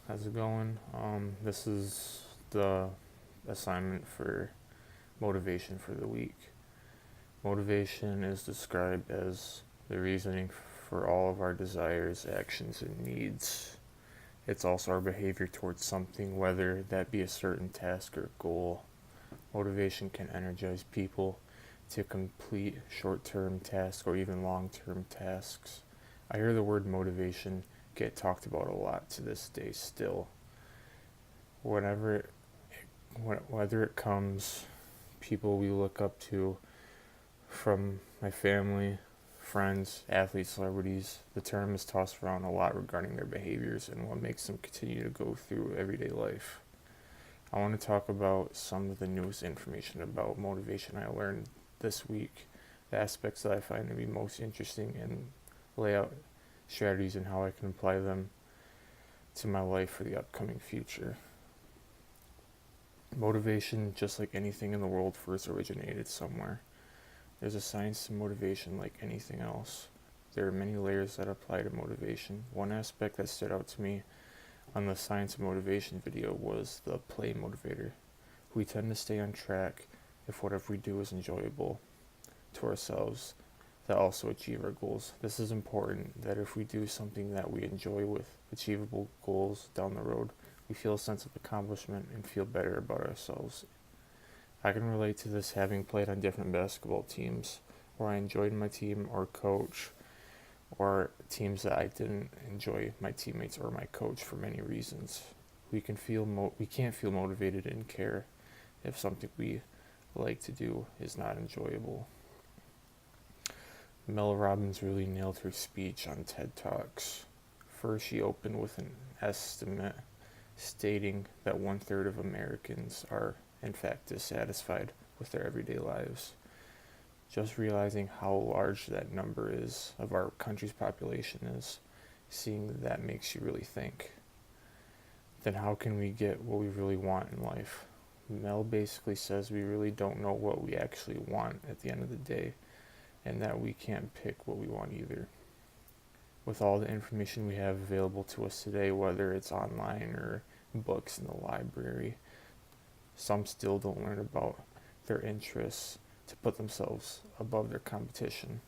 How's it going? This is the assignment for motivation for the week. Motivation is described as the reasoning for all of our desires, actions, and needs. It's also our behavior towards something, whether that be a certain task or goal. Motivation can energize people to complete short term tasks or even long term tasks. I hear the word motivation get talked about a lot to this day still. Whenever whether it comes people we look up to from my family, friends, athletes, celebrities, the term is tossed around a lot regarding their behaviors and what makes them continue to go through everyday life. I want to talk about some of the newest information about motivation I learned this week, the aspects that I find to be most interesting, and lay out strategies and how I can apply them to my life for the upcoming future. Motivation, just like anything in the world, first originated somewhere. There's a science to motivation like anything else. There are many layers that apply to motivation. One aspect that stood out to me on the science of motivation video was the play motivator. We tend to stay on track if whatever we do is enjoyable to ourselves that also achieve our goals. This is important that if we do something that we enjoy with achievable goals down the road, we feel a sense of accomplishment and feel better about ourselves. I can relate to this having played on different basketball teams where I enjoyed my team or coach, or teams that I didn't enjoy my teammates or my coach for many reasons. We can't feel motivated and care if something we like to do is not enjoyable. Mel Robbins really nailed her speech on TED Talks. First, she opened with an estimate stating that 1/3 of Americans are, in fact, dissatisfied with their everyday lives. Just realizing how large that number is of our country's population is, seeing that makes you really think. Then how can we get what we really want in life? Mel basically says we really don't know what we actually want at the end of the day, and that we can't pick what we want either. With all the information we have available to us today, whether it's online or books in the library, some still don't learn about their interests to put themselves above their competition.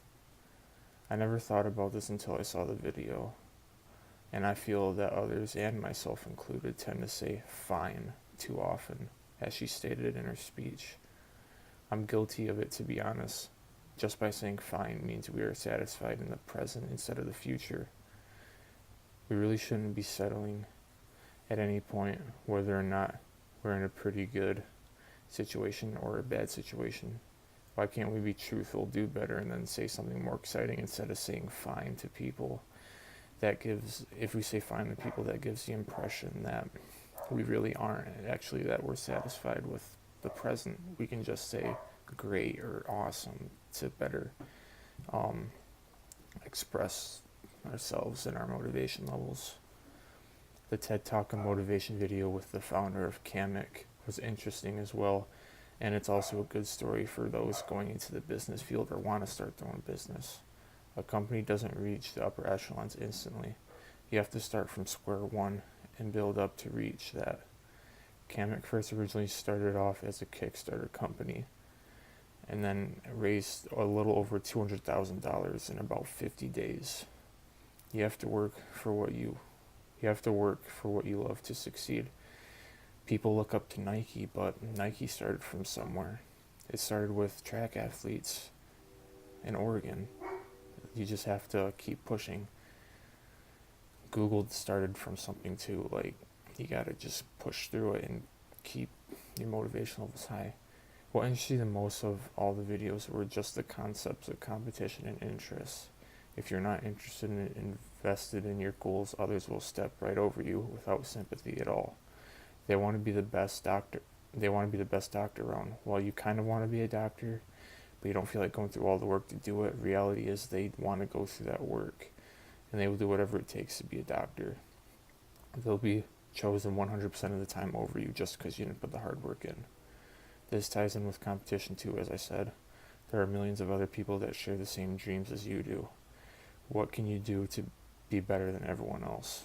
I never thought about this until I saw the video, and I feel that others, and myself included, tend to say fine too often, as she stated in her speech. I'm guilty of it, to be honest. Just by saying fine means we are satisfied in the present instead of the future. We really shouldn't be settling at any point whether or not we're in a pretty good situation or a bad situation. Why can't we be truthful, do better, and then say something more exciting instead of saying fine to people? If we say fine to people, that gives the impression that we really aren't, actually, that we're satisfied with the present. We can just say great or awesome to better um, express ourselves and our motivation levels. The TED Talk and motivation video with the founder of Kamick was interesting as well, and it's also a good story for those going into the business field or want to start their own business. A company doesn't reach the upper echelons instantly. You have to start from square one and build up to reach that. Kamick first originally started off as a Kickstarter company and then raised a little over $200,000 in about 50 days. You have to work for what you love to succeed. People look up to Nike, but Nike started from somewhere. It started with track athletes in Oregon. You just have to keep pushing. Google started from something too. Like, you gotta just push through it and keep your motivation levels high. What interested me the most of all the videos were just the concepts of competition and interest. If you're not interested in invested in your goals, others will step right over you without sympathy at all. They want to be the best doctor. They want to be the best doctor around. While you kind of want to be a doctor, but you don't feel like going through all the work to do it, reality is they want to go through that work, and they will do whatever it takes to be a doctor. They'll be chosen 100% of the time over you just because you didn't put the hard work in. This ties in with competition too, as I said. There are millions of other people that share the same dreams as you do. What can you do to be better than everyone else?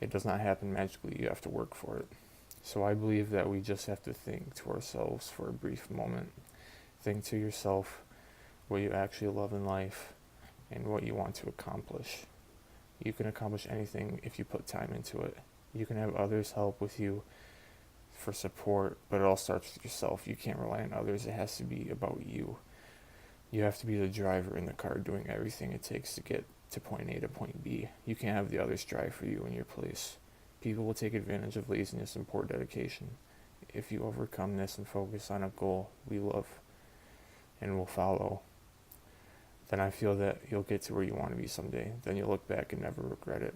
It does not happen magically, you have to work for it. So I believe that we just have to think to ourselves for a brief moment. Think to yourself what you actually love in life and what you want to accomplish. You can accomplish anything if you put time into it. You can have others help with you for support, but it all starts with yourself. You can't rely on others. It has to be about you. You have to be the driver in the car doing everything it takes to get to point A to point B. You can't have the others drive for you in your place. People will take advantage of laziness and poor dedication. If you overcome this and focus on a goal we love and will follow, then I feel that you'll get to where you want to be someday. Then you'll look back and never regret it.